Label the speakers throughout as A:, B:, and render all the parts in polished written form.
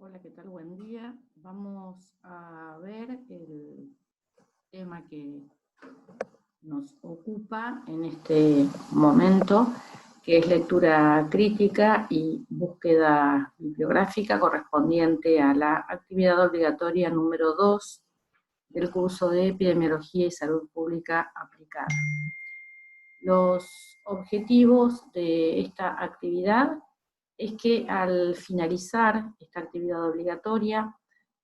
A: Hola, ¿qué tal? Buen día. Vamos a ver el tema que nos ocupa en este momento, que es lectura crítica y búsqueda bibliográfica correspondiente a la actividad obligatoria número 2 del curso de Epidemiología y Salud Pública Aplicada. Los objetivos de esta actividad es que al finalizar esta actividad obligatoria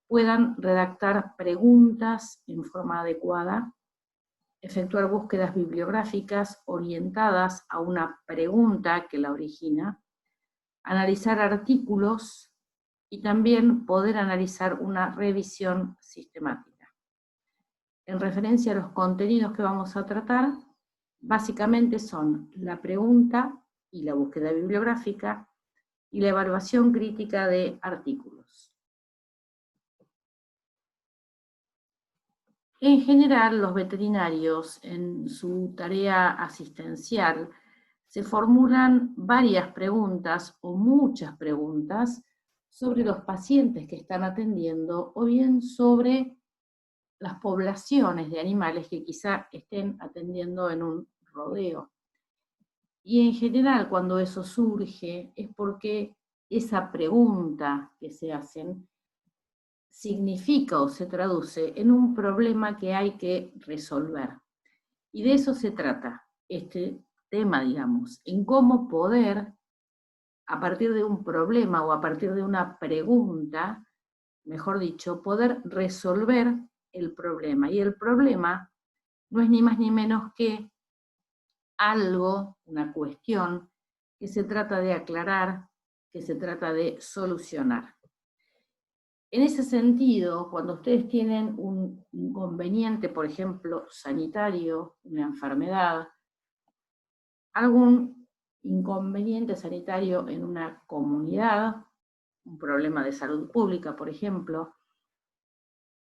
A: puedan redactar preguntas en forma adecuada, efectuar búsquedas bibliográficas orientadas a una pregunta que la origina, analizar artículos y también poder analizar una revisión sistemática. En referencia a los contenidos que vamos a tratar, básicamente son la pregunta y la búsqueda bibliográfica y la evaluación crítica de artículos. En general, los veterinarios en su tarea asistencial se formulan varias preguntas o muchas preguntas sobre los pacientes que están atendiendo o bien sobre las poblaciones de animales que quizá estén atendiendo en un rodeo. Y en general, cuando eso surge, es porque esa pregunta que se hacen significa o se traduce en un problema que hay que resolver. Y de eso se trata este tema, digamos, en cómo poder, a partir de un problema o a partir de una pregunta, mejor dicho, poder resolver el problema. Y el problema no es ni más ni menos que algo, una cuestión, que se trata de aclarar, que se trata de solucionar. En ese sentido, cuando ustedes tienen un inconveniente, por ejemplo, sanitario, una enfermedad, algún inconveniente sanitario en una comunidad, un problema de salud pública, por ejemplo,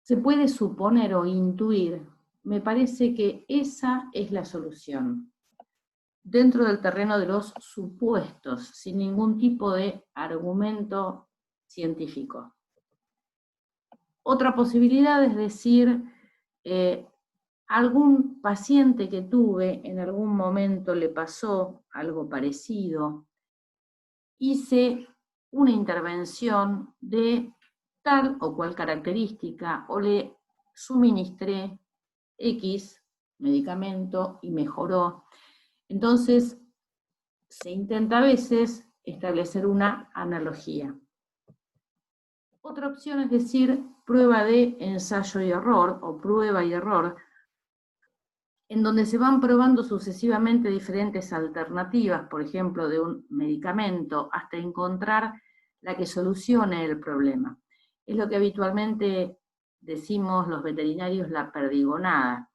A: se puede suponer o intuir, me parece que esa es la solución, dentro del terreno de los supuestos, sin ningún tipo de argumento científico. Otra posibilidad es decir, algún paciente que tuve en algún momento le pasó algo parecido, hice una intervención de tal o cual característica o le suministré X medicamento y mejoró. Entonces, se intenta a veces establecer una analogía. Otra opción es decir, prueba de ensayo y error, o prueba y error, en donde se van probando sucesivamente diferentes alternativas, por ejemplo, de un medicamento, hasta encontrar la que solucione el problema. Es lo que habitualmente decimos los veterinarios, la perdigonada.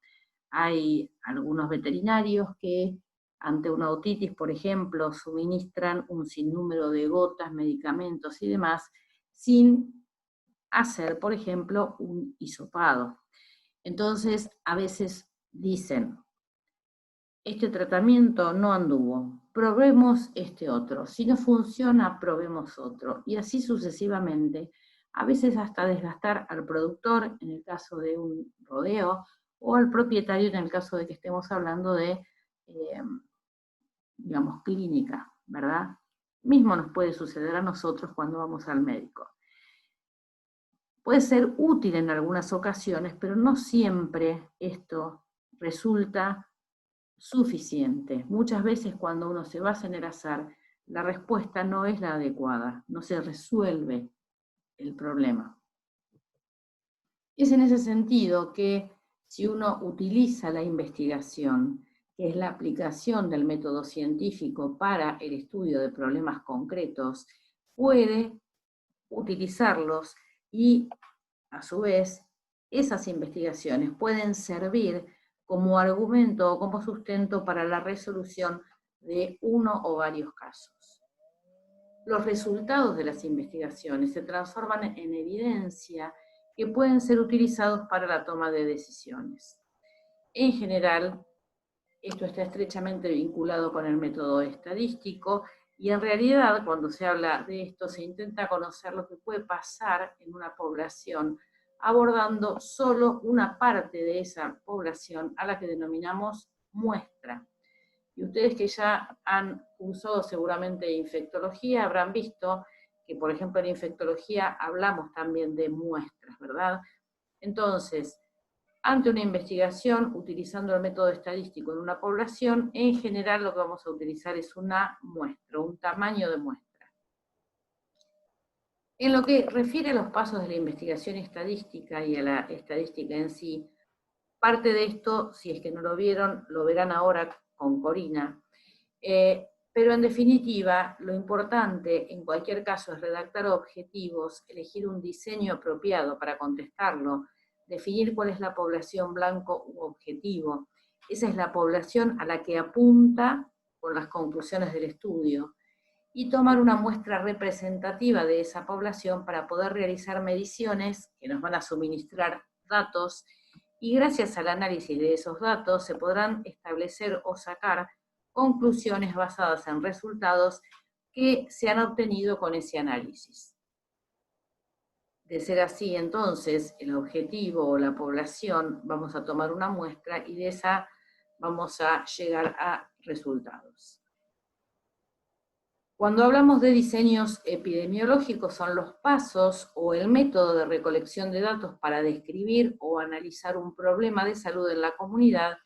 A: Hay algunos veterinarios que ante una otitis, por ejemplo, suministran un sinnúmero de gotas, medicamentos y demás, sin hacer, por ejemplo, un hisopado. Entonces, a veces dicen, este tratamiento no anduvo, probemos este otro. Si no funciona, probemos otro. Y así sucesivamente, a veces hasta desgastar al productor, en el caso de un rodeo, o al propietario, en el caso de que estemos hablando de, digamos, clínica, ¿verdad? Mismo nos puede suceder a nosotros cuando vamos al médico. Puede ser útil en algunas ocasiones, pero no siempre esto resulta suficiente. Muchas veces cuando uno se basa en el azar, la respuesta no es la adecuada, no se resuelve el problema. Es en ese sentido que si uno utiliza la investigación, que es la aplicación del método científico para el estudio de problemas concretos, puede utilizarlos y, a su vez, esas investigaciones pueden servir como argumento o como sustento para la resolución de uno o varios casos. Los resultados de las investigaciones se transforman en evidencia que pueden ser utilizados para la toma de decisiones. En general, esto está estrechamente vinculado con el método estadístico Y en realidad, cuando se habla de esto, se intenta conocer lo que puede pasar en una población, abordando solo una parte de esa población a la que denominamos muestra. Y ustedes que ya han cursado seguramente infectología habrán visto que, por ejemplo, en infectología hablamos también de muestras, ¿verdad? Entonces, ante una investigación, utilizando el método estadístico en una población, en general lo que vamos a utilizar es una muestra, un tamaño de muestra. En lo que refiere a los pasos de la investigación estadística y a la estadística en sí, parte de esto, si es que no lo vieron, lo verán ahora con Corina. Pero en definitiva, lo importante en cualquier caso es redactar objetivos, elegir un diseño apropiado para contestarlo, definir cuál es la población blanco u objetivo. Esa es la población a la que apunta con las conclusiones del estudio. Y tomar una muestra representativa de esa población para poder realizar mediciones que nos van a suministrar datos, y gracias al análisis de esos datos se podrán establecer o sacar conclusiones basadas en resultados que se han obtenido con ese análisis. De ser así, entonces, el objetivo o la población, vamos a tomar una muestra y de esa vamos a llegar a resultados. Cuando hablamos de diseños epidemiológicos, son los pasos o el método de recolección de datos para describir o analizar un problema de salud en la comunidad,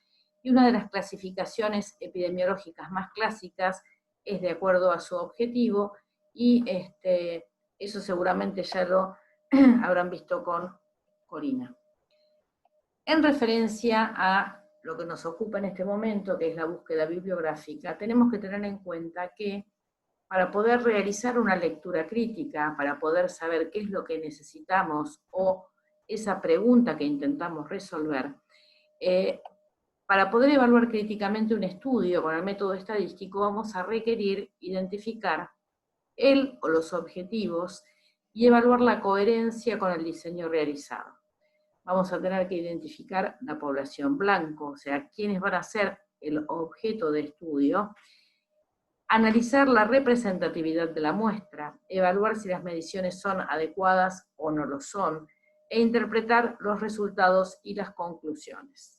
A: y una de las clasificaciones epidemiológicas más clásicas es de acuerdo a su objetivo, y eso seguramente ya lo habrán visto con Corina. En referencia a lo que nos ocupa en este momento, que es la búsqueda bibliográfica, tenemos que tener en cuenta que para poder realizar una lectura crítica, para poder saber qué es lo que necesitamos o esa pregunta que intentamos resolver, para poder evaluar críticamente un estudio con el método estadístico, vamos a requerir identificar el o los objetivos y evaluar la coherencia con el diseño realizado. Vamos a tener que identificar la población blanco, o sea, quiénes van a ser el objeto de estudio, analizar la representatividad de la muestra, evaluar si las mediciones son adecuadas o no lo son, e interpretar los resultados y las conclusiones.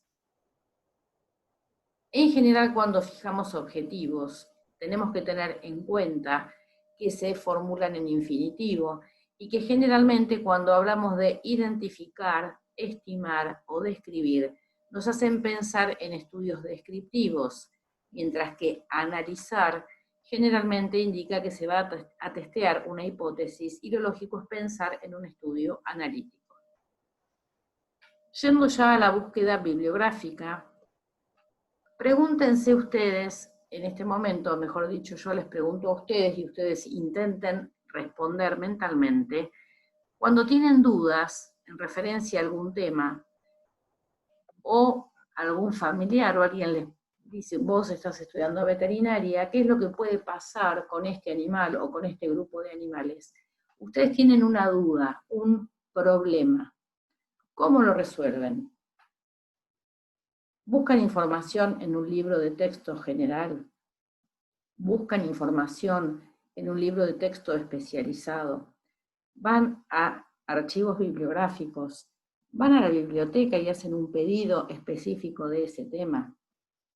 A: En general, cuando fijamos objetivos, tenemos que tener en cuenta que se formulan en infinitivo y que generalmente cuando hablamos de identificar, estimar o describir, nos hacen pensar en estudios descriptivos, mientras que analizar generalmente indica que se va a testear una hipótesis y lo lógico es pensar en un estudio analítico. Yendo ya a la búsqueda bibliográfica, pregúntense ustedes en este momento, mejor dicho, yo les pregunto a ustedes y ustedes intenten responder mentalmente, cuando tienen dudas en referencia a algún tema o algún familiar o alguien les dice, vos estás estudiando veterinaria, ¿qué es lo que puede pasar con este animal o con este grupo de animales? Ustedes tienen una duda, un problema. ¿Cómo lo resuelven? ¿Buscan información en un libro de texto general? ¿Buscan información en un libro de texto especializado? ¿Van a archivos bibliográficos? ¿Van a la biblioteca y hacen un pedido específico de ese tema?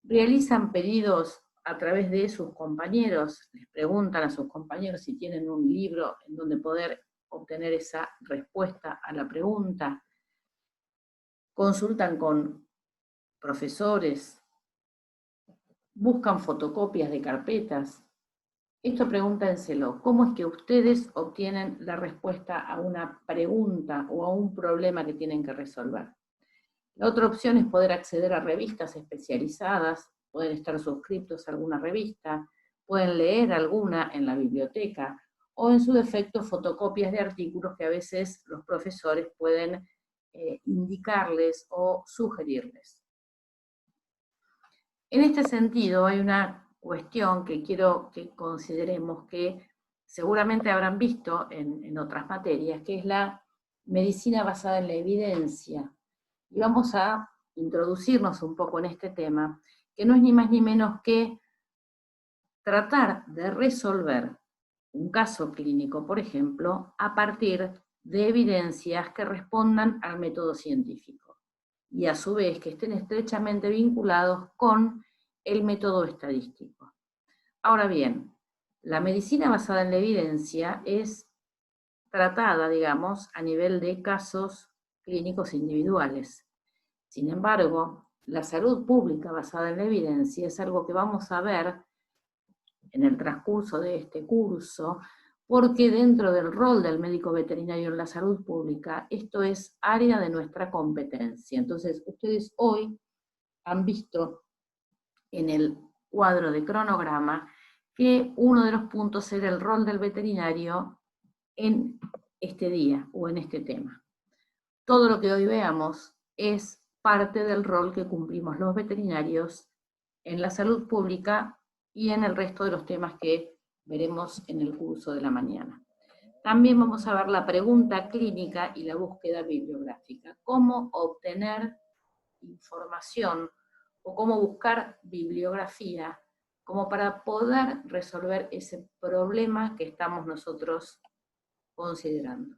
A: ¿Realizan pedidos a través de sus compañeros? ¿Les preguntan a sus compañeros si tienen un libro en donde poder obtener esa respuesta a la pregunta? ¿Consultan con profesores? ¿Buscan fotocopias de carpetas? Esto pregúntenselo, ¿cómo es que ustedes obtienen la respuesta a una pregunta o a un problema que tienen que resolver? La otra opción es poder acceder a revistas especializadas, pueden estar suscritos a alguna revista, pueden leer alguna en la biblioteca, o en su defecto fotocopias de artículos que a veces los profesores pueden indicarles o sugerirles. En este sentido, hay una cuestión que quiero que consideremos, que seguramente habrán visto en otras materias, que es la medicina basada en la evidencia. Y vamos a introducirnos un poco en este tema, que no es ni más ni menos que tratar de resolver un caso clínico, por ejemplo, a partir de evidencias que respondan al método científico y a su vez que estén estrechamente vinculados con el método estadístico. Ahora bien, la medicina basada en la evidencia es tratada, digamos, a nivel de casos clínicos individuales. Sin embargo, la salud pública basada en la evidencia es algo que vamos a ver en el transcurso de este curso, porque dentro del rol del médico veterinario en la salud pública, esto es área de nuestra competencia. Entonces, ustedes hoy han visto en el cuadro de cronograma que uno de los puntos era el rol del veterinario en este día o en este tema. Todo lo que hoy veamos es parte del rol que cumplimos los veterinarios en la salud pública y en el resto de los temas que veremos en el curso de la mañana. También vamos a ver la pregunta clínica y la búsqueda bibliográfica. Cómo obtener información o cómo buscar bibliografía como para poder resolver ese problema que estamos nosotros considerando.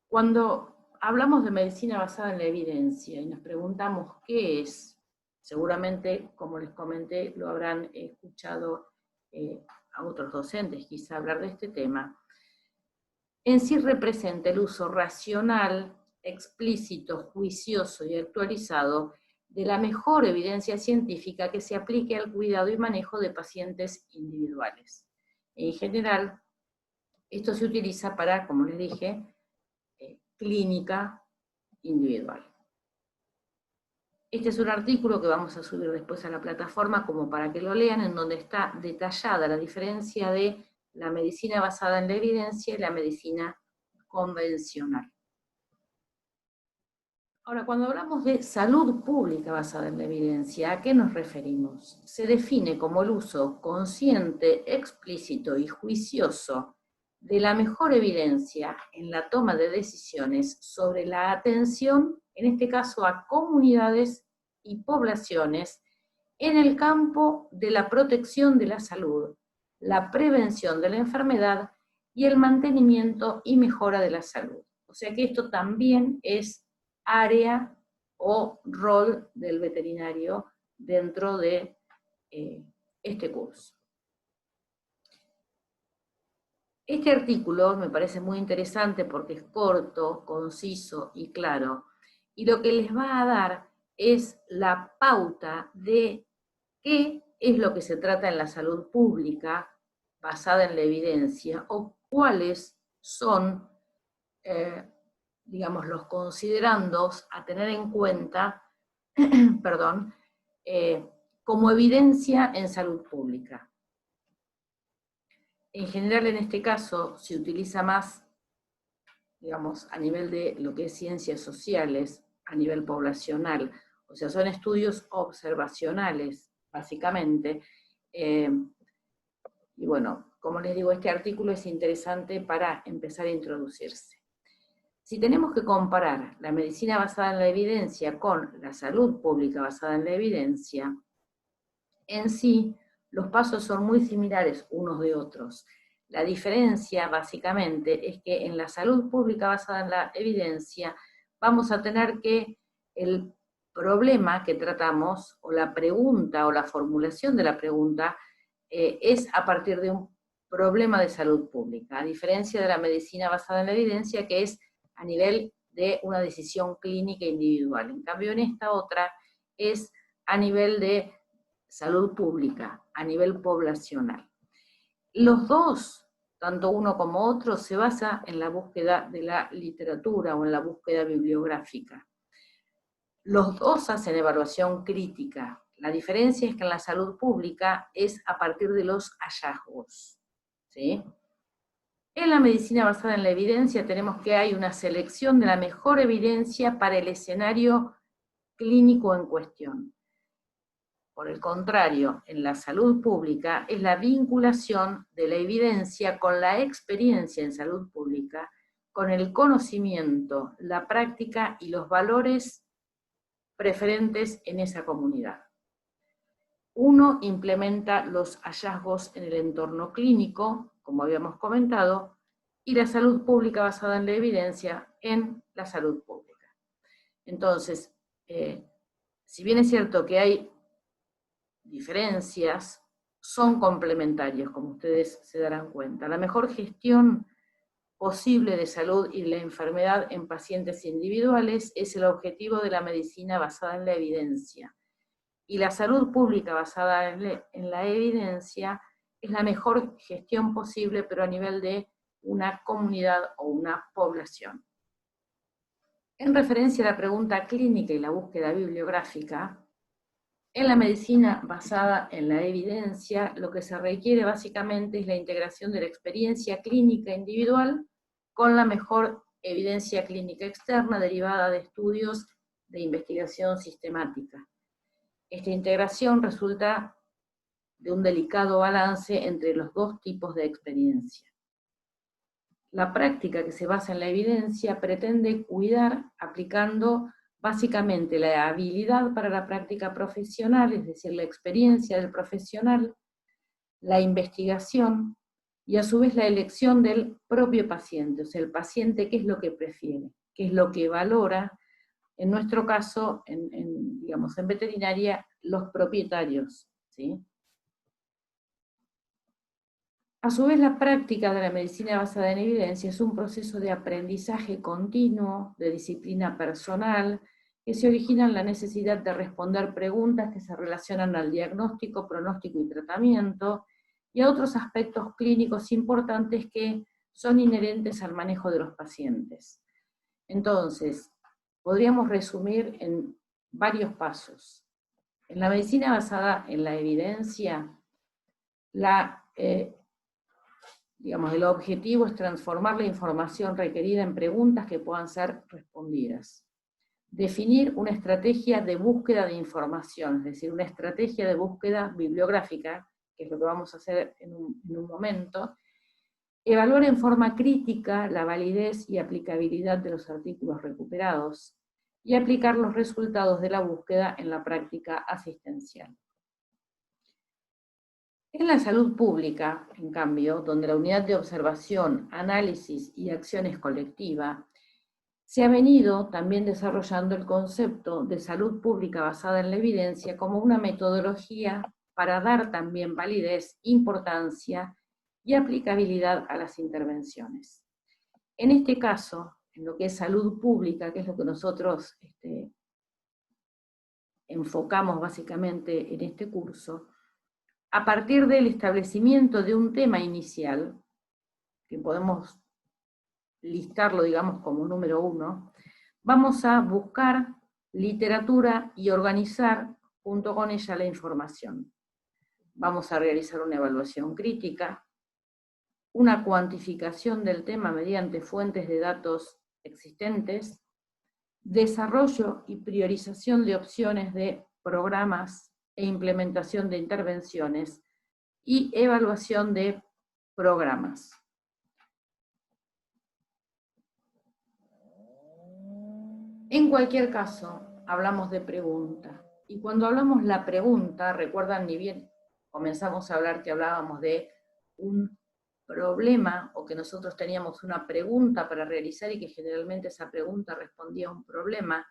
A: Cuando hablamos de medicina basada en la evidencia y nos preguntamos qué es, seguramente, como les comenté, lo habrán escuchado a otros docentes quizá hablar de este tema, en sí representa el uso racional, explícito, juicioso y actualizado de la mejor evidencia científica que se aplique al cuidado y manejo de pacientes individuales. En general, esto se utiliza para, como les dije, clínica individual. Este es un artículo que vamos a subir después a la plataforma como para que lo lean, en donde está detallada la diferencia de la medicina basada en la evidencia y la medicina convencional. Ahora, cuando hablamos de salud pública basada en la evidencia, ¿a qué nos referimos? Se define como el uso consciente, explícito y juicioso de la mejor evidencia en la toma de decisiones sobre la atención, en este caso a comunidades y poblaciones, en el campo de la protección de la salud, la prevención de la enfermedad y el mantenimiento y mejora de la salud. O sea que esto también es área o rol del veterinario dentro de este curso. Este artículo me parece muy interesante porque es corto, conciso y claro, y lo que les va a dar es la pauta de qué es lo que se trata en la salud pública basada en la evidencia o cuáles son digamos, los considerandos a tener en cuenta, perdón, como evidencia en salud pública. En general, en este caso, se utiliza más, digamos, a nivel de lo que es ciencias sociales, a nivel poblacional, o sea, son estudios observacionales, básicamente. Y bueno, como les digo, este artículo es interesante para empezar a introducirse. Si tenemos que comparar la medicina basada en la evidencia con la salud pública basada en la evidencia, en sí los pasos son muy similares unos de otros. La diferencia básicamente es que en la salud pública basada en la evidencia vamos a tener que el problema que tratamos, o la pregunta, o la formulación de la pregunta, es a partir de un problema de salud pública, a diferencia de la medicina basada en la evidencia, que es a nivel de una decisión clínica individual. En cambio, en esta otra es a nivel de salud pública, a nivel poblacional. Los dos, tanto uno como otro, se basa en la búsqueda de la literatura o en la búsqueda bibliográfica. Los dos hacen evaluación crítica. La diferencia es que en la salud pública es a partir de los hallazgos, ¿sí? En la medicina basada en la evidencia tenemos que hay una selección de la mejor evidencia para el escenario clínico en cuestión. Por el contrario, en la salud pública es la vinculación de la evidencia con la experiencia en salud pública, con el conocimiento, la práctica y los valores preferentes en esa comunidad. uno implementa los hallazgos en el entorno clínico, como habíamos comentado, y la salud pública basada en la evidencia en la salud pública. Entonces, si bien es cierto que hay diferencias, son complementarios, como ustedes se darán cuenta. La mejor gestión posible de salud y la enfermedad en pacientes individuales es el objetivo de la medicina basada en la evidencia. Y la salud pública basada en la evidencia es la mejor gestión posible, pero a nivel de una comunidad o una población. En referencia a la pregunta clínica y la búsqueda bibliográfica, en la medicina basada en la evidencia, lo que se requiere básicamente es la integración de la experiencia clínica individual con la mejor evidencia clínica externa derivada de estudios de investigación sistemática. Esta integración resulta de un delicado balance entre los dos tipos de experiencia. La práctica que se basa en la evidencia pretende cuidar aplicando básicamente la habilidad para la práctica profesional, es decir, la experiencia del profesional, la investigación y a su vez la elección del propio paciente, o sea, el paciente qué es lo que prefiere, qué es lo que valora, en nuestro caso, digamos, en veterinaria, los propietarios, ¿sí? A su vez, la práctica de la medicina basada en evidencia es un proceso de aprendizaje continuo, de disciplina personal, que se origina en la necesidad de responder preguntas que se relacionan al diagnóstico, pronóstico y tratamiento, y a otros aspectos clínicos importantes que son inherentes al manejo de los pacientes. Entonces, podríamos resumir en varios pasos. En la medicina basada en la evidencia, digamos, el objetivo es transformar la información requerida en preguntas que puedan ser respondidas. Definir una estrategia de búsqueda de información, es decir, una estrategia de búsqueda bibliográfica, que es lo que vamos a hacer en un momento. Evaluar en forma crítica la validez y aplicabilidad de los artículos recuperados y aplicar los resultados de la búsqueda en la práctica asistencial. En la salud pública, en cambio, donde la unidad de observación, análisis y acción es colectiva, se ha venido también desarrollando el concepto de salud pública basada en la evidencia como una metodología para dar también validez, importancia y aplicabilidad a las intervenciones. En este caso, en lo que es salud pública, que es lo que nosotros enfocamos básicamente en este curso, a partir del establecimiento de un tema inicial, que podemos listarlo, digamos, como número 1, vamos a buscar literatura y organizar junto con ella la información. Vamos a realizar una evaluación crítica, una cuantificación del tema mediante fuentes de datos existentes, desarrollo y priorización de opciones de programas e implementación de intervenciones y evaluación de programas. En cualquier caso, hablamos de pregunta. Y cuando hablamos la pregunta, recuerdan, ni bien comenzamos a hablar que hablábamos de un problema o que nosotros teníamos una pregunta para realizar y que generalmente esa pregunta respondía a un problema,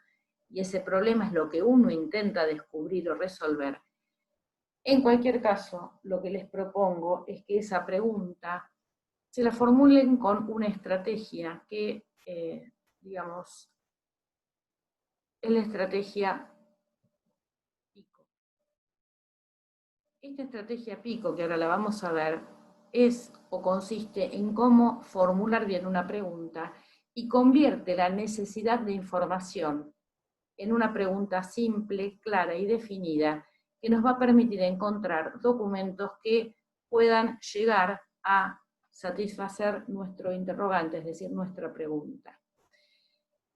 A: y ese problema es lo que uno intenta descubrir o resolver. En cualquier caso, lo que les propongo es que esa pregunta se la formulen con una estrategia que, digamos, es la estrategia PICO. Esta estrategia PICO, que ahora la vamos a ver, es o consiste en cómo formular bien una pregunta y convierte la necesidad de información en una pregunta simple, clara y definida, que nos va a permitir encontrar documentos que puedan llegar a satisfacer nuestro interrogante, es decir, nuestra pregunta.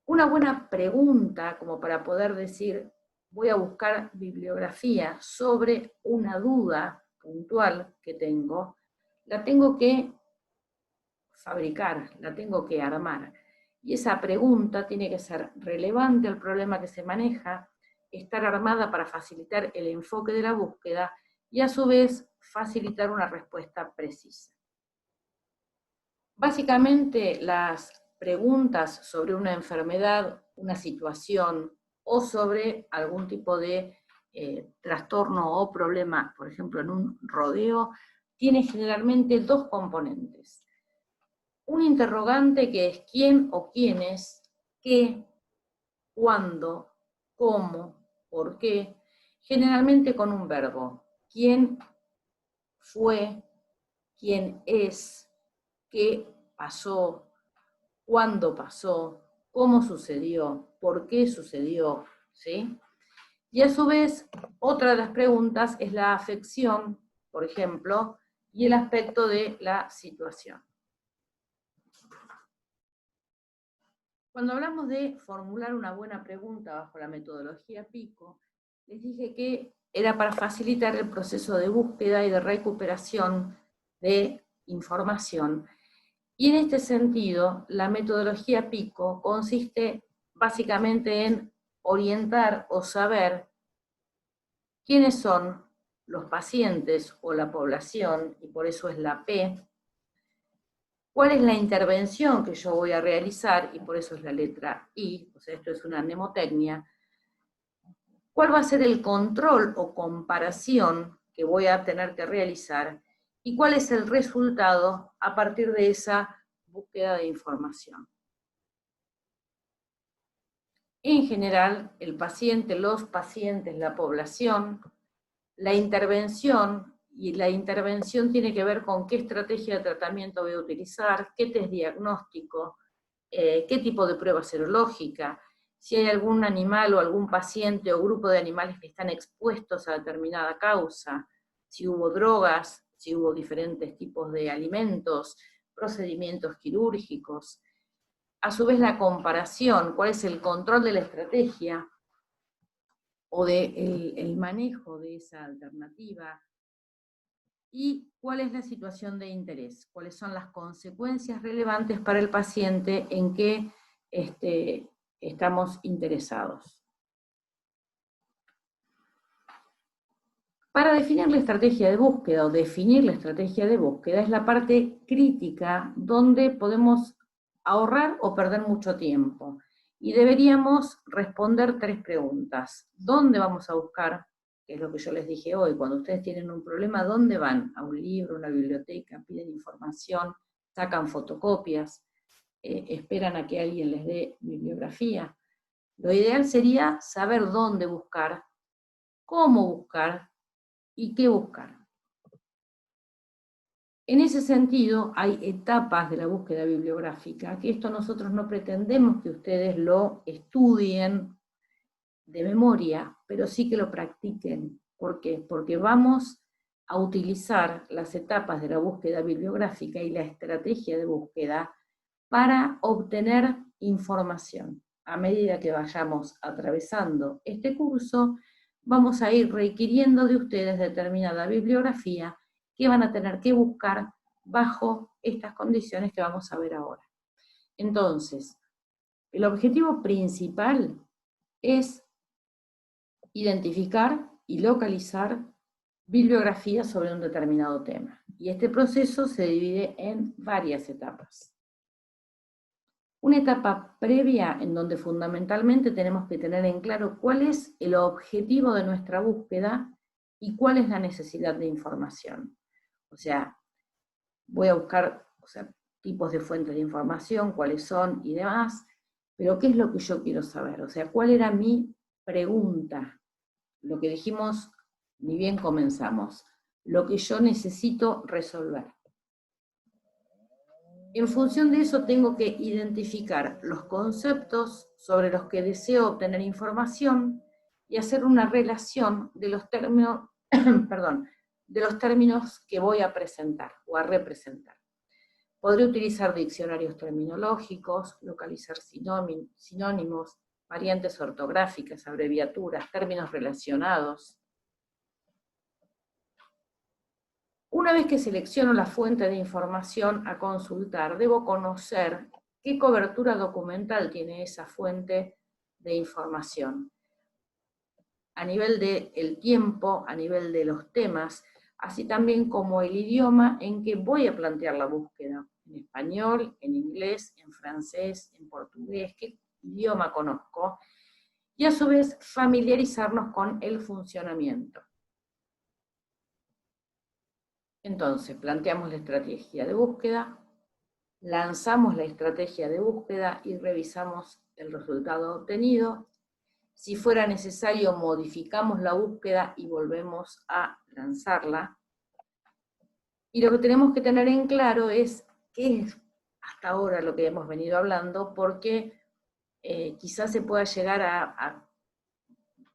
A: Una buena pregunta, como para poder decir, voy a buscar bibliografía sobre una duda puntual que tengo, la tengo que fabricar, la tengo que armar. Y esa pregunta tiene que ser relevante al problema que se maneja, estar armada para facilitar el enfoque de la búsqueda y a su vez facilitar una respuesta precisa. Básicamente las preguntas sobre una enfermedad, una situación o sobre algún tipo de trastorno o problema, por ejemplo en un rodeo, tiene generalmente dos componentes. Un interrogante que es quién o quiénes, qué, cuándo, cómo, por qué, generalmente con un verbo. ¿Quién fue? ¿Quién es? ¿Qué pasó? ¿Cuándo pasó? ¿Cómo sucedió? ¿Por qué sucedió? ¿Sí? Y a su vez, otra de las preguntas es la afección, por ejemplo, y el aspecto de la situación. Cuando hablamos de formular una buena pregunta bajo la metodología PICO, les dije que era para facilitar el proceso de búsqueda y de recuperación de información. Y en este sentido, la metodología PICO consiste básicamente en orientar o saber quiénes son los pacientes o la población, y por eso es la P, cuál es la intervención que yo voy a realizar, y por eso es la letra I, o sea, esto es una mnemotecnia, cuál va a ser el control o comparación que voy a tener que realizar, y cuál es el resultado a partir de esa búsqueda de información. En general, el paciente, los pacientes, la población, la intervención, y la intervención tiene que ver con qué estrategia de tratamiento voy a utilizar, qué test diagnóstico, qué tipo de prueba serológica, si hay algún animal o algún paciente o grupo de animales que están expuestos a determinada causa, si hubo drogas, si hubo diferentes tipos de alimentos, procedimientos quirúrgicos. A su vez la comparación, cuál es el control de la estrategia o del manejo de esa alternativa, y cuál es la situación de interés, cuáles son las consecuencias relevantes para el paciente en que estamos interesados. Para definir la estrategia de búsqueda o definir la estrategia de búsqueda es la parte crítica donde podemos ahorrar o perder mucho tiempo. Y deberíamos responder 3 preguntas. ¿Dónde vamos a buscar? Que es lo que yo les dije hoy, cuando ustedes tienen un problema, ¿dónde van? ¿A un libro, a una biblioteca? ¿Piden información? ¿Sacan fotocopias? ¿Esperan a que alguien les dé bibliografía? Lo ideal sería saber dónde buscar, cómo buscar y qué buscar. En ese sentido, hay etapas de la búsqueda bibliográfica, que esto nosotros no pretendemos que ustedes lo estudien de memoria, pero sí que lo practiquen. ¿Por qué? Porque vamos a utilizar las etapas de la búsqueda bibliográfica y la estrategia de búsqueda para obtener información. A medida que vayamos atravesando este curso, vamos a ir requiriendo de ustedes determinada bibliografía que van a tener que buscar bajo estas condiciones que vamos a ver ahora. Entonces, el objetivo principal es identificar y localizar bibliografía sobre un determinado tema. Y este proceso se divide en varias etapas. Una etapa previa en donde fundamentalmente tenemos que tener en claro cuál es el objetivo de nuestra búsqueda y cuál es la necesidad de información. O sea, voy a buscar tipos de fuentes de información, cuáles son y demás, pero ¿qué es lo que yo quiero saber? O sea, ¿cuál era mi pregunta? Lo que dijimos, ni bien comenzamos, lo que yo necesito resolver. En función de eso tengo que identificar los conceptos sobre los que deseo obtener información y hacer una relación de los términos, de los términos que voy a presentar o a representar. Podré utilizar diccionarios terminológicos, localizar sinónimos, variantes ortográficas, abreviaturas, términos relacionados. Una vez que selecciono la fuente de información a consultar, debo conocer qué cobertura documental tiene esa fuente de información. a nivel del tiempo, a nivel de los temas, así también como el idioma en que voy a plantear la búsqueda, en español, en inglés, en francés, en portugués, qué idioma conozco, y a su vez familiarizarnos con el funcionamiento. Entonces, planteamos la estrategia de búsqueda, lanzamos la estrategia de búsqueda y revisamos el resultado obtenido. Si fuera necesario, modificamos la búsqueda y volvemos a lanzarla. Y lo que tenemos que tener en claro es qué es hasta ahora lo que hemos venido hablando, porque quizás se pueda llegar a,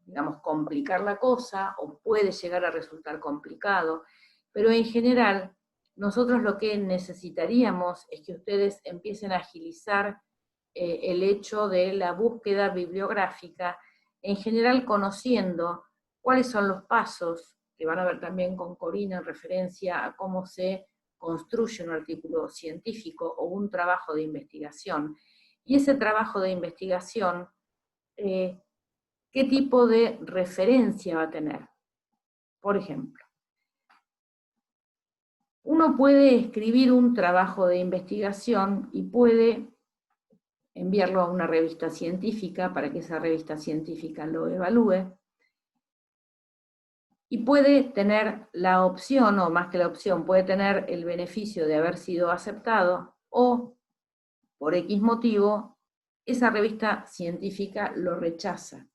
A: digamos, complicar la cosa, o puede llegar a resultar complicado, pero en general, nosotros lo que necesitaríamos es que ustedes empiecen a agilizar el hecho de la búsqueda bibliográfica, en general conociendo cuáles son los pasos, que van a ver también con Corina en referencia a cómo se construye un artículo científico o un trabajo de investigación. Y ese trabajo de investigación, ¿qué tipo de referencia va a tener? Por ejemplo, uno puede escribir un trabajo de investigación y puede enviarlo a una revista científica para que esa revista científica lo evalúe, y puede tener la opción, o más que la opción, puede tener el beneficio de haber sido aceptado, o por X motivo, esa revista científica lo rechaza.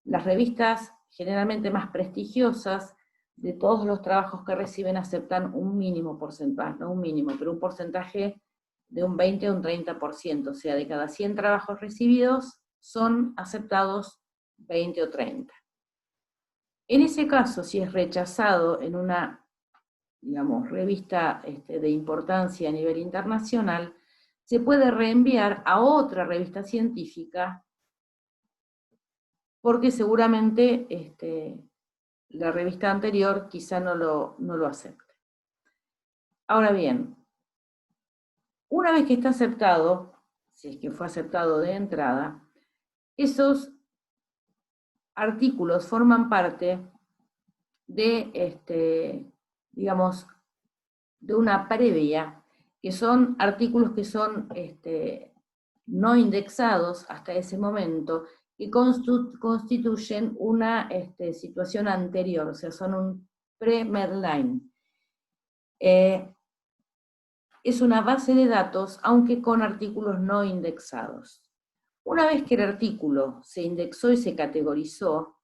A: Las revistas generalmente más prestigiosas, de todos los trabajos que reciben, aceptan un mínimo porcentaje, no un mínimo, pero un porcentaje de un 20 o un 30%, o sea, de cada 100 trabajos recibidos son aceptados 20 o 30. En ese caso, si es rechazado en una, digamos, revista de importancia a nivel internacional, se puede reenviar a otra revista científica, porque seguramente la revista anterior quizá no lo acepte. Ahora bien, una vez que está aceptado, si es que fue aceptado de entrada, esos artículos forman parte de, digamos, de una previa, que son artículos que son no indexados hasta ese momento, que constituyen una situación anterior, o sea, son un pre-Medline. Es una base de datos, aunque con artículos no indexados. Una vez que el artículo se indexó y se categorizó,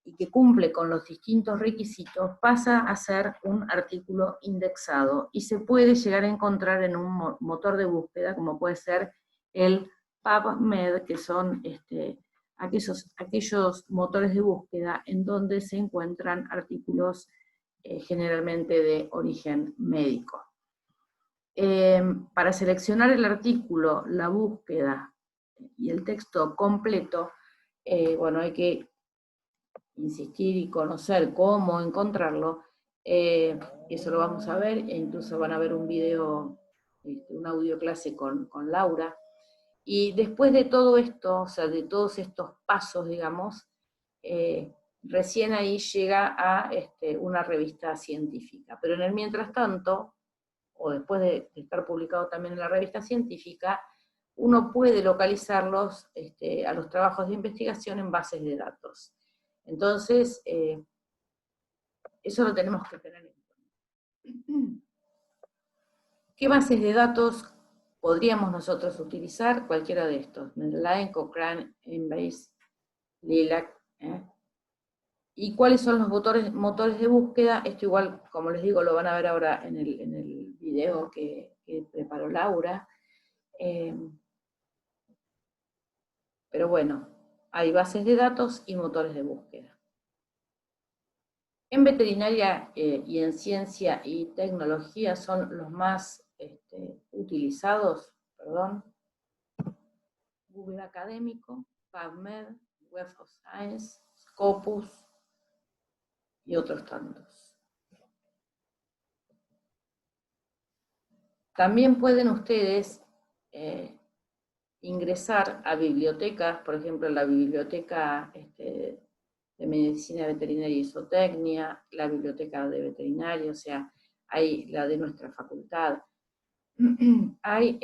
A: y que cumple con los distintos requisitos, pasa a ser un artículo indexado y se puede llegar a encontrar en un motor de búsqueda, como puede ser el PubMed, que son aquellos motores de búsqueda en donde se encuentran artículos generalmente de origen médico. Para seleccionar el artículo, la búsqueda y el texto completo, bueno, hay que insistir y conocer cómo encontrarlo. Eso lo vamos a ver, e incluso van a ver un video, una audio clase con Laura. Y después de todo esto, o sea, de todos estos pasos, digamos, recién ahí llega a una revista científica. Pero en el mientras tanto, o después de estar publicado también en la revista científica, uno puede localizarlos a los trabajos de investigación en bases de datos. Entonces, eso lo tenemos que tener en cuenta. ¿Qué bases de datos podríamos nosotros utilizar? Cualquiera de estos: Medline, Cochrane, Embase, Lilac. ¿Y cuáles son los motores de búsqueda? Esto igual, como les digo, lo van a ver ahora en el video que preparó Laura. Pero bueno, hay bases de datos y motores de búsqueda. En veterinaria y en ciencia y tecnología son los más utilizados, Google Académico, PubMed, Web of Science, Scopus y otros tantos. También pueden ustedes ingresar a bibliotecas, por ejemplo, la biblioteca de medicina veterinaria y zootecnia, la biblioteca de veterinaria, o sea, hay la de nuestra facultad. Hay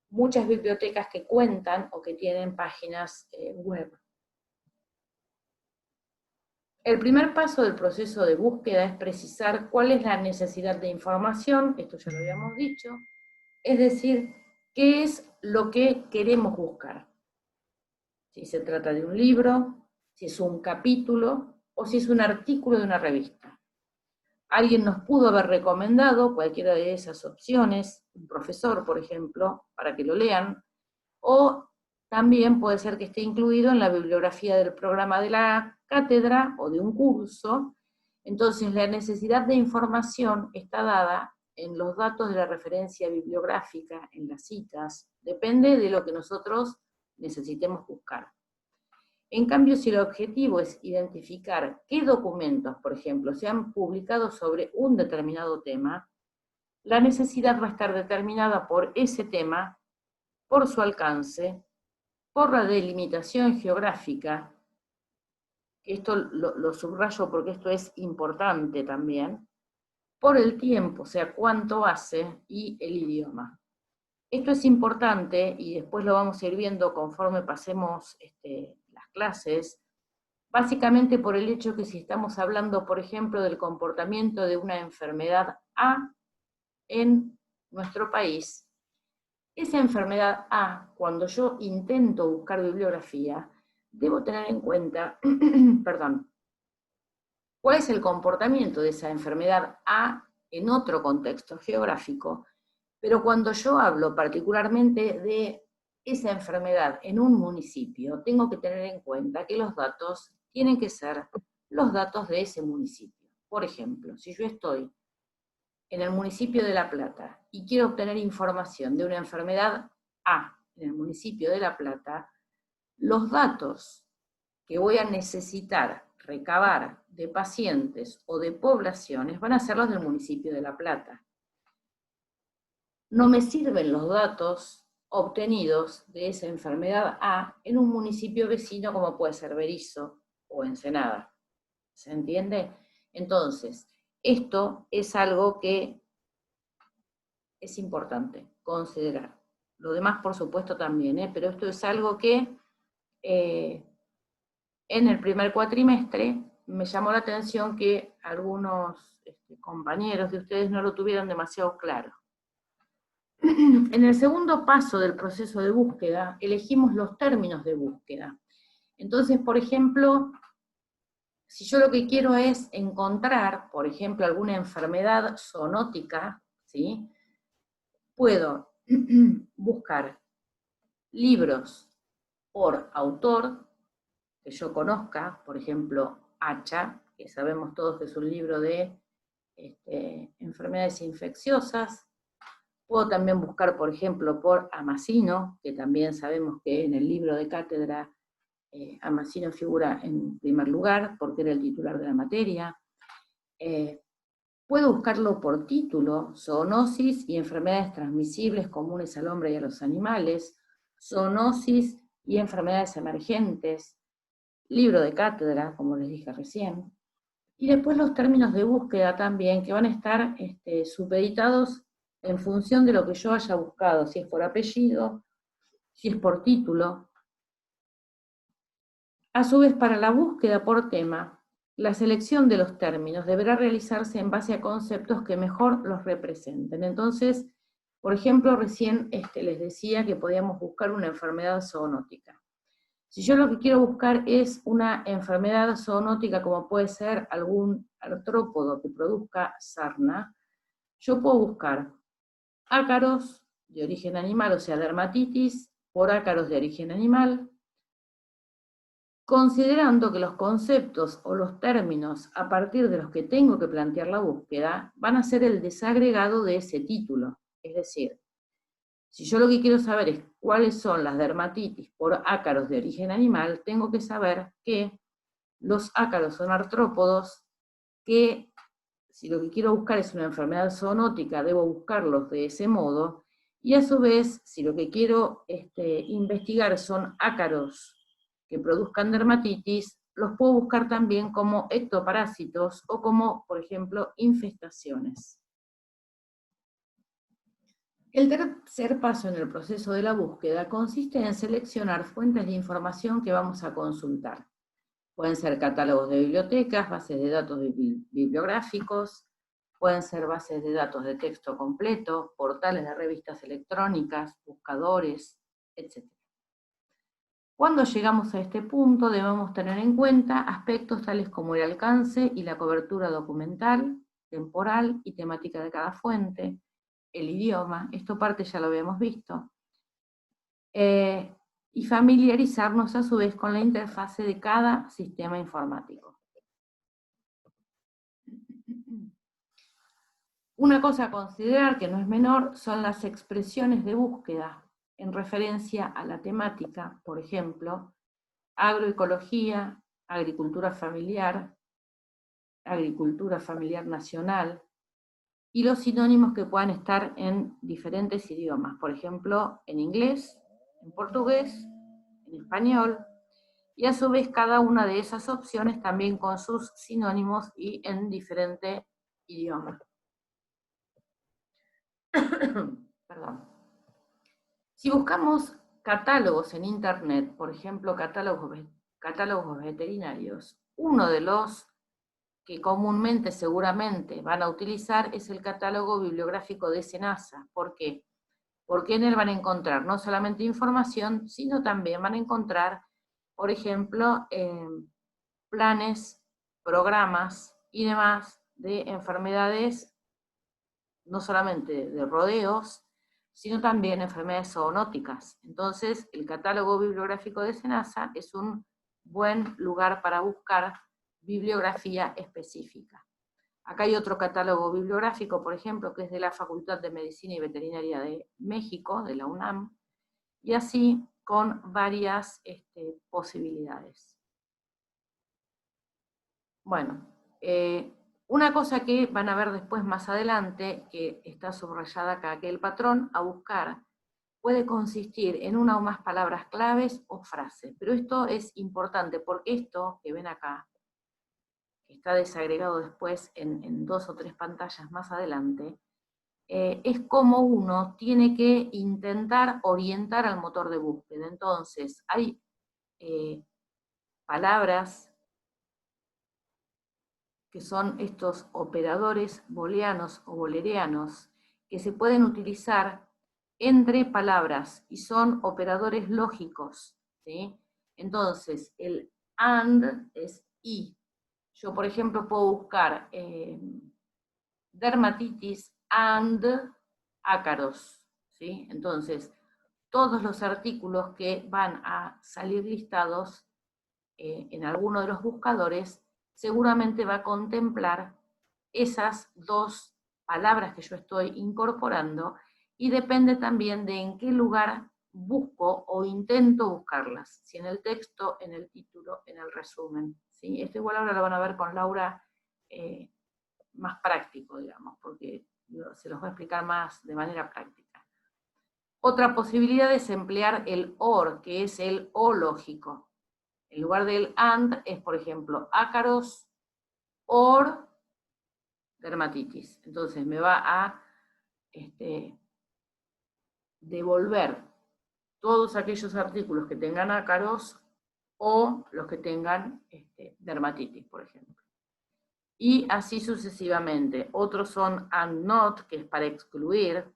A: muchas bibliotecas que cuentan o que tienen páginas web. El primer paso del proceso de búsqueda es precisar cuál es la necesidad de información, esto ya lo habíamos dicho, es decir, qué es lo que queremos buscar. Si se trata de un libro, si es un capítulo o si es un artículo de una revista. Alguien nos pudo haber recomendado cualquiera de esas opciones, un profesor, por ejemplo, para que lo lean, o también puede ser que esté incluido en la bibliografía del programa de la cátedra o de un curso. Entonces, la necesidad de información está dada en los datos de la referencia bibliográfica, en las citas, depende de lo que nosotros necesitemos buscar. En cambio, si el objetivo es identificar qué documentos, por ejemplo, se han publicado sobre un determinado tema, la necesidad va a estar determinada por ese tema, por su alcance, por la delimitación geográfica, que esto lo subrayo porque esto es importante también, por el tiempo, o sea, cuánto hace, y el idioma. Esto es importante, y después lo vamos a ir viendo conforme pasemos las clases, básicamente por el hecho que si estamos hablando, por ejemplo, del comportamiento de una enfermedad A en nuestro país, esa enfermedad A, cuando yo intento buscar bibliografía, debo tener en cuenta, perdón, cuál es el comportamiento de esa enfermedad A en otro contexto geográfico, pero cuando yo hablo particularmente de esa enfermedad en un municipio, tengo que tener en cuenta que los datos tienen que ser los datos de ese municipio. Por ejemplo, si yo estoy en el municipio de La Plata y quiero obtener información de una enfermedad A en el municipio de La Plata, los datos que voy a necesitar recabar de pacientes o de poblaciones van a ser los del municipio de La Plata. No me sirven los datos obtenidos de esa enfermedad A en un municipio vecino como puede ser Berisso o Ensenada. ¿Se entiende? Entonces, esto es algo que es importante considerar. Lo demás, por supuesto, también, pero esto es algo que en el primer cuatrimestre me llamó la atención que algunos compañeros de ustedes no lo tuvieron demasiado claro. En el segundo paso del proceso de búsqueda, elegimos los términos de búsqueda. Entonces, por ejemplo, si yo lo que quiero es encontrar, por ejemplo, alguna enfermedad zoonótica, ¿sí?, puedo buscar libros por autor que yo conozca, por ejemplo, Hacha, que sabemos todos que es un libro de enfermedades infecciosas. Puedo también buscar, por ejemplo, por Amasino, que también sabemos que en el libro de cátedra Amasino figura en primer lugar, porque era el titular de la materia. Puedo buscarlo por título: zoonosis y enfermedades transmisibles comunes al hombre y a los animales, zoonosis y enfermedades emergentes, libro de cátedra, como les dije recién. Y después los términos de búsqueda también, que van a estar supeditados en función de lo que yo haya buscado, si es por apellido, si es por título. A su vez, para la búsqueda por tema, la selección de los términos deberá realizarse en base a conceptos que mejor los representen. Entonces, por ejemplo, recién les decía que podíamos buscar una enfermedad zoonótica. Si yo lo que quiero buscar es una enfermedad zoonótica, como puede ser algún artrópodo que produzca sarna, yo puedo buscar ácaros de origen animal, o sea, dermatitis por ácaros de origen animal, considerando que los conceptos o los términos a partir de los que tengo que plantear la búsqueda van a ser el desagregado de ese título. Es decir, si yo lo que quiero saber es cuáles son las dermatitis por ácaros de origen animal, tengo que saber que los ácaros son artrópodos, que si lo que quiero buscar es una enfermedad zoonótica, debo buscarlos de ese modo, y a su vez, si lo que quiero investigar son ácaros que produzcan dermatitis, los puedo buscar también como ectoparásitos o como, por ejemplo, infestaciones. El tercer paso en el proceso de la búsqueda consiste en seleccionar fuentes de información que vamos a consultar. Pueden ser catálogos de bibliotecas, bases de datos bibliográficos, pueden ser bases de datos de texto completo, portales de revistas electrónicas, buscadores, etc. Cuando llegamos a este punto debemos tener en cuenta aspectos tales como el alcance y la cobertura documental, temporal y temática de cada fuente, el idioma, esto parte ya lo habíamos visto, y familiarizarnos a su vez con la interfase de cada sistema informático. Una cosa a considerar que no es menor son las expresiones de búsqueda en referencia a la temática, por ejemplo, agroecología, agricultura familiar nacional, y los sinónimos que puedan estar en diferentes idiomas, por ejemplo, en inglés, en portugués, en español, y a su vez cada una de esas opciones también con sus sinónimos y en diferente idioma. Perdón. Si buscamos catálogos en internet, por ejemplo, catálogos veterinarios, uno de los que comúnmente seguramente van a utilizar es el catálogo bibliográfico de SENASA. ¿Por qué? Porque en él van a encontrar no solamente información, sino también van a encontrar, por ejemplo, planes, programas y demás de enfermedades, no solamente de rodeos, sino también enfermedades zoonóticas. Entonces, el catálogo bibliográfico de SENASA es un buen lugar para buscar bibliografía específica. Acá hay otro catálogo bibliográfico, por ejemplo, que es de la Facultad de Medicina y Veterinaria de México, de la UNAM, y así con varias posibilidades. Bueno, una cosa que van a ver después más adelante, que está subrayada acá, que el patrón a buscar puede consistir en una o más palabras claves o frases, pero esto es importante porque esto que ven acá, que está desagregado después en 2 o 3 pantallas más adelante, es como uno tiene que intentar orientar al motor de búsqueda. Entonces, hay palabras que son estos operadores booleanos o boolerianos, que se pueden utilizar entre palabras y son operadores lógicos, ¿sí? Entonces, el AND es y. Yo, por ejemplo, puedo buscar dermatitis and ácaros, ¿sí? Entonces, todos los artículos que van a salir listados en alguno de los buscadores seguramente va a contemplar esas 2 palabras que yo estoy incorporando y depende también de en qué lugar busco o intento buscarlas, si en el texto, en el título, en el resumen, ¿sí? Esto igual ahora lo van a ver con Laura más práctico, digamos, porque se los voy a explicar más de manera práctica. Otra posibilidad es emplear el OR, que es el O lógico. En lugar del AND es, por ejemplo, ácaros or dermatitis. Entonces me va a devolver todos aquellos artículos que tengan ácaros o los que tengan dermatitis, por ejemplo. Y así sucesivamente. Otros son and not, que es para excluir.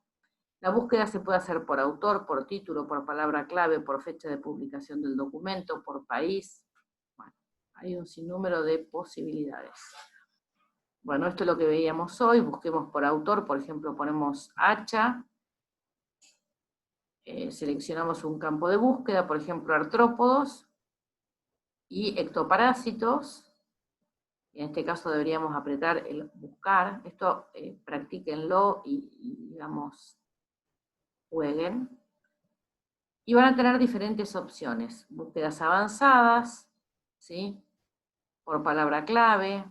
A: La búsqueda se puede hacer por autor, por título, por palabra clave, por fecha de publicación del documento, por país. Bueno, hay un sinnúmero de posibilidades. Bueno, esto es lo que veíamos hoy. Busquemos por autor, por ejemplo, ponemos hacha. Seleccionamos un campo de búsqueda, por ejemplo, artrópodos y ectoparásitos. En este caso deberíamos apretar el buscar. Esto practíquenlo y digamos, jueguen. Y van a tener diferentes opciones. Búsquedas avanzadas, ¿sí? Por palabra clave,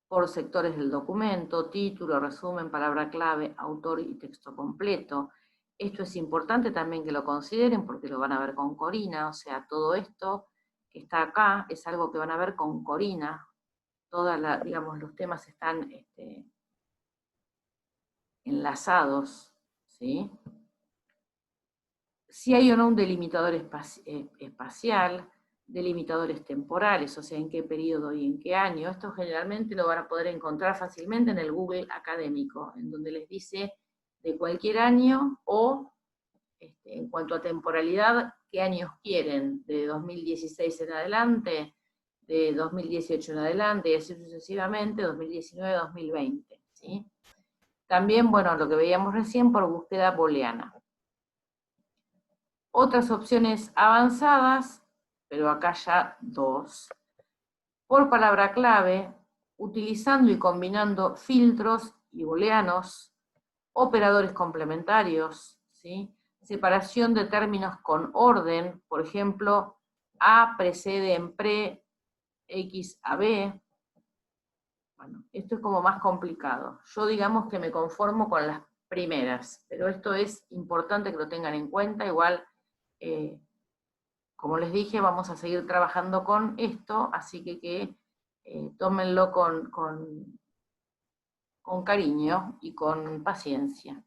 A: por sectores del documento, título, resumen, palabra clave, autor y texto completo. Esto es importante también que lo consideren porque lo van a ver con Corina, o sea, todo esto que está acá, es algo que van a ver con Corina. Digamos, los temas están enlazados, ¿sí? Si hay o no un delimitador espacial, delimitadores temporales, o sea, en qué periodo y en qué año. Esto generalmente lo van a poder encontrar fácilmente en el Google académico, en donde les dice de cualquier año o en cuanto a temporalidad, qué años quieren, de 2016 en adelante, de 2018 en adelante, y así sucesivamente, 2019, 2020, ¿sí? También, bueno, lo que veíamos recién por búsqueda booleana. Otras opciones avanzadas, pero acá ya dos. Por palabra clave, utilizando y combinando filtros y booleanos, operadores complementarios, ¿sí? Separación de términos con orden, por ejemplo, A precede en pre, X a B. Bueno, esto es como más complicado. Yo digamos que me conformo con las primeras, pero esto es importante que lo tengan en cuenta. Igual, como les dije, vamos a seguir trabajando con esto, así que tómenlo con cariño y con paciencia.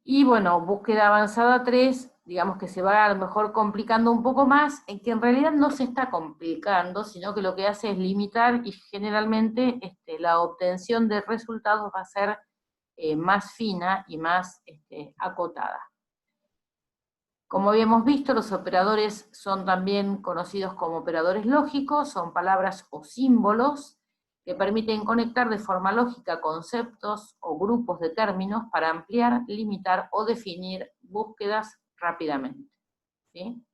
A: Y bueno, búsqueda avanzada 3, digamos que se va a lo mejor complicando un poco más, en que en realidad no se está complicando, sino que lo que hace es limitar y generalmente la obtención de resultados va a ser más fina y más acotada. Como habíamos visto, los operadores son también conocidos como operadores lógicos, son palabras o símbolos que permiten conectar de forma lógica conceptos o grupos de términos para ampliar, limitar o definir búsquedas rápidamente, ¿sí?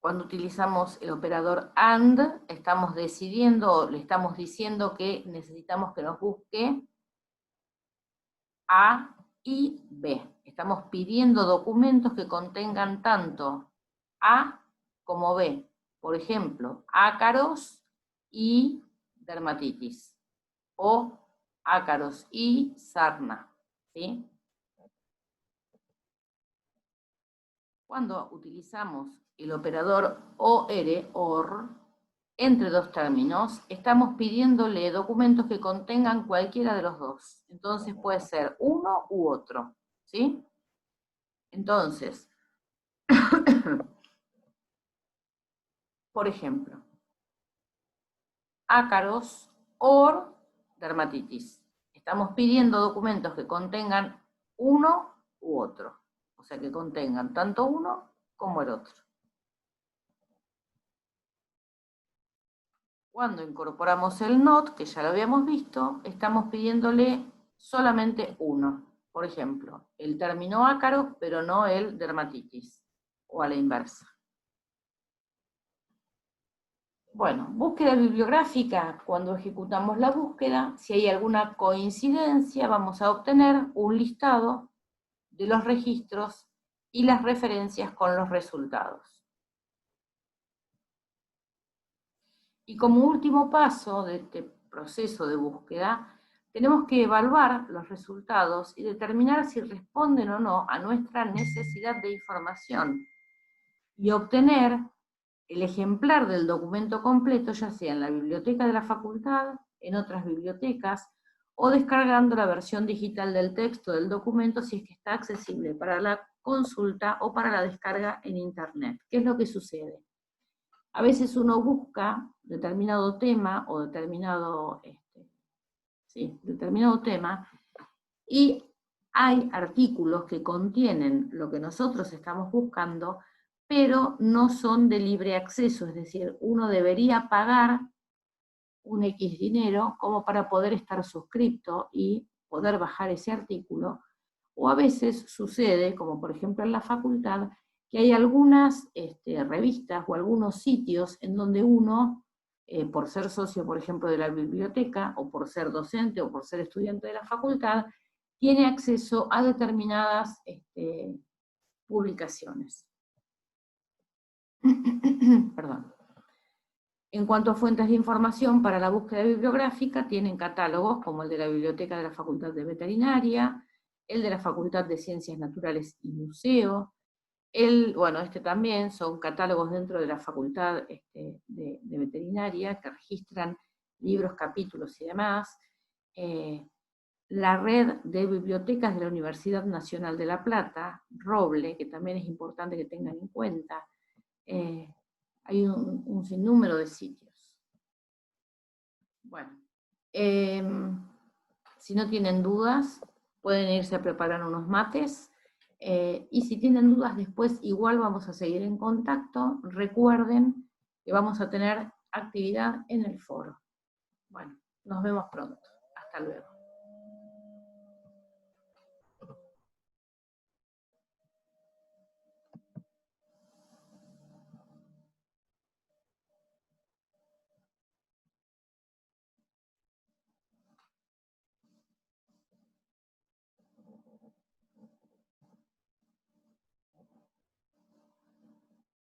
A: Cuando utilizamos el operador AND, estamos decidiendo, le estamos diciendo que necesitamos que nos busque A y B. Estamos pidiendo documentos que contengan tanto A como B. Por ejemplo, ácaros y dermatitis. O ácaros y sarna. ¿Sí? Cuando utilizamos el operador OR, entre dos términos, estamos pidiéndole documentos que contengan cualquiera de los dos. Entonces puede ser uno u otro, ¿sí? Entonces, por ejemplo, ácaros o dermatitis. Estamos pidiendo documentos que contengan uno u otro. O sea, que contengan tanto uno como el otro. Cuando incorporamos el NOT, que ya lo habíamos visto, estamos pidiéndole solamente uno. Por ejemplo, el término ácaro, pero no el dermatitis, o a la inversa. Bueno, búsqueda bibliográfica. Cuando ejecutamos la búsqueda, si hay alguna coincidencia, vamos a obtener un listado de los registros y las referencias con los resultados. Y como último paso de este proceso de búsqueda, tenemos que evaluar los resultados y determinar si responden o no a nuestra necesidad de información y obtener el ejemplar del documento completo, ya sea en la biblioteca de la facultad, en otras bibliotecas, o descargando la versión digital del texto del documento si es que está accesible para la consulta o para la descarga en internet. ¿Qué es lo que sucede? A veces uno busca determinado tema o determinado tema y hay artículos que contienen lo que nosotros estamos buscando, pero no son de libre acceso, es decir, uno debería pagar un X dinero como para poder estar suscripto y poder bajar ese artículo, o a veces sucede, como por ejemplo en la facultad, que hay algunas revistas o algunos sitios en donde uno, por ser socio, por ejemplo, de la biblioteca, o por ser docente, o por ser estudiante de la facultad, tiene acceso a determinadas publicaciones. Perdón. En cuanto a fuentes de información para la búsqueda bibliográfica, tienen catálogos como el de la Biblioteca de la Facultad de Veterinaria, el de la Facultad de Ciencias Naturales y Museo, Bueno, este también son catálogos dentro de la facultad de veterinaria que registran libros, capítulos y demás. La red de bibliotecas de la Universidad Nacional de La Plata, Roble, que también es importante que tengan en cuenta. Hay un sinnúmero de sitios. Bueno, si no tienen dudas, pueden irse a preparar unos mates. Y si tienen dudas después, igual vamos a seguir en contacto. Recuerden que vamos a tener actividad en el foro. Bueno, nos vemos pronto. Hasta luego.